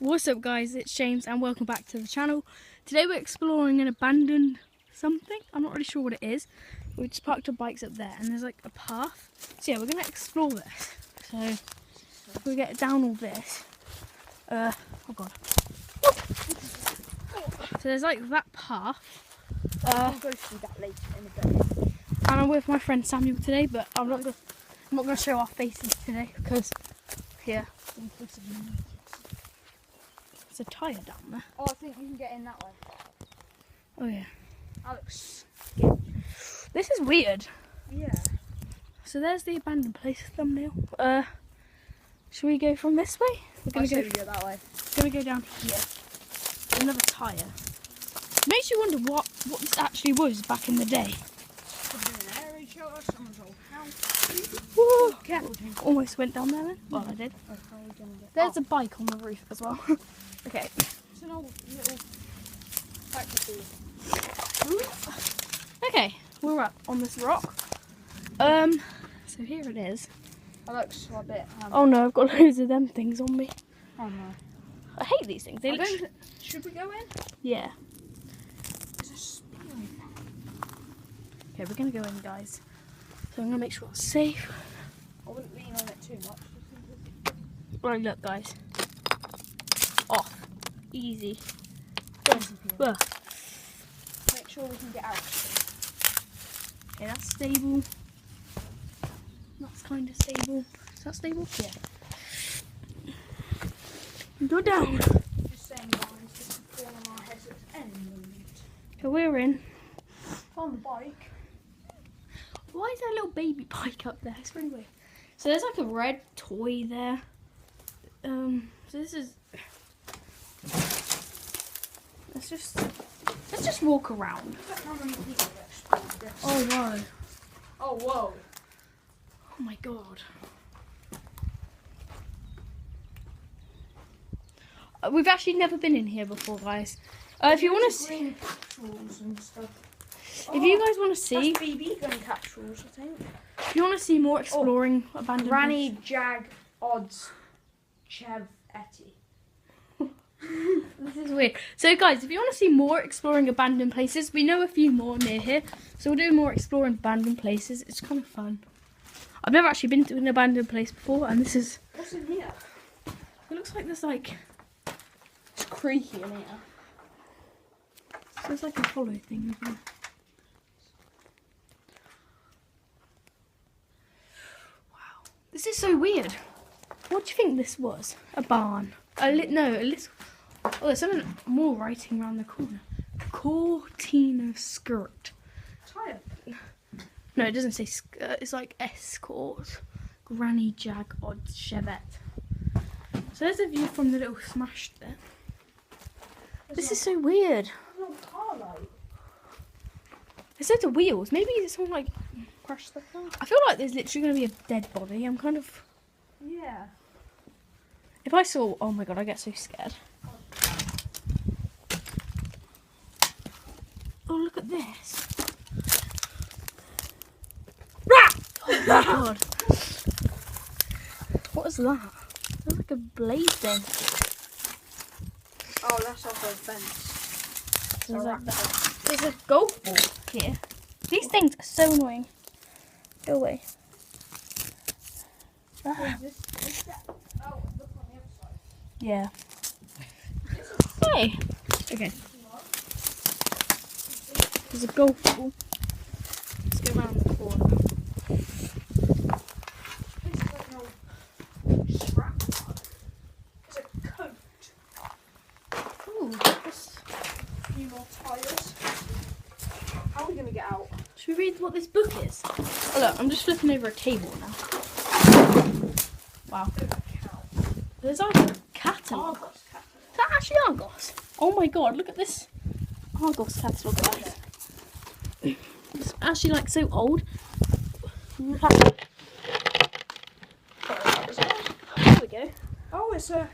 What's up guys, it's James and welcome back to the channel. Today we're exploring an abandoned something. I'm not really sure what it is. We just parked our bikes up there and there's like a path. So yeah, we're going to explore this. So if we get down all this. Oh god. So there's like that path. We'll go through that later in a bit. And I'm with my friend Samuel today, but I'm not going to show our faces today because here. There's a tyre down there. Oh, I think you can get in that way. Oh yeah. Alex. This is weird. Yeah. So there's the abandoned place thumbnail. Should we go from this way? We're gonna go that way. Gonna go down here. Another tyre. Makes you wonder what this actually was back in the day. Could be an area shelter, someone's old house. Woo! Careful, Almost went down there then. Well, I did. how are we gonna get? There's a bike on the roof as well. Okay. It's an old little factory. Okay, we're up on this rock. So here it is. That looks a bit. Oh no, I've got loads of them things on me. Oh no. I hate these things. They look. Should we go in? Yeah. There's a spine. Okay, we're gonna go in, guys. So I'm gonna make sure it's safe. I wouldn't lean on it too much. Right, look, guys. Off. Easy. Well, Make sure we can get out. okay, that's stable. That's kind of stable. Is that stable? Yeah. Go down. Just saying, guys, this is fall on our heads at any moment. Okay, we're in. On the bike. Why is there a little baby bike up there? It's really weird. So there's like a red toy there. So this is. Let's just walk around. Look how many people have explored this. Oh wow. Oh whoa. Oh my god. We've actually never been in here before, guys. If you want to see, green capsules and stuff. if you guys want to see, That's BB gun capsules, I think. if you want to see more exploring abandoned Granny Jag Odds Chev Etty. This is weird. So guys, if you want to see more exploring abandoned places, we know a few more near here. So we'll do more exploring abandoned places. It's kind of fun. I've never actually been to an abandoned place before, and this is. What's in here? It looks like there's like. It's creaky in here. There's like a hollow thing. Isn't there? Wow, this is so weird. What do you think this was? A barn? No, a little. Oh, there's something more writing around the corner. Cortina skirt. Tire. No, it doesn't say skirt. It's like escort. Granny Jag Odd Chevette. So there's a view from the little smashed bit. This is so weird. No car light. There's loads of wheels. Maybe someone like crashed the car. I feel like there's literally going to be a dead body. I'm kind of. Yeah. If I saw, oh my god, I get so scared. Oh, look at this. Oh my god. What is that? There's like a blade thing. Oh, that's off a fence. There's, like that. There's a golf ball here. These things are so annoying. Go away. Ah. Is that? Oh, look on the other side. Yeah. Hey. Okay. There's a golf ball. Let's go around the corner. This is like an old scrap card. It's a coat. Ooh, this. A few more tyres. How are we going to get out? Should we read what this book is? Oh look, I'm just flipping over a table now. Wow. There's like a catalogue. Argos cat. Is that actually Argos? Oh my god, look at this Argos catalogue, guys. It's actually like so old. There we go. Oh, it's a.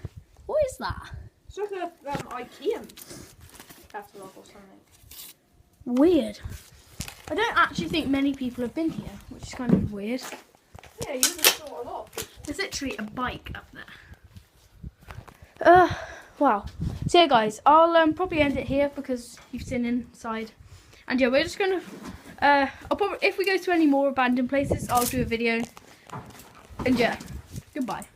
What is that? It's like a IKEA catalogue or something. Weird. I don't actually think many people have been here, which is kind of weird. Yeah, you would have saw a lot of people. There's literally a bike up there. Wow. So yeah, guys, I'll probably end it here because you've seen inside. And yeah, we're just gonna. I'll probably, if we go to any more abandoned places, I'll do a video. And yeah, goodbye.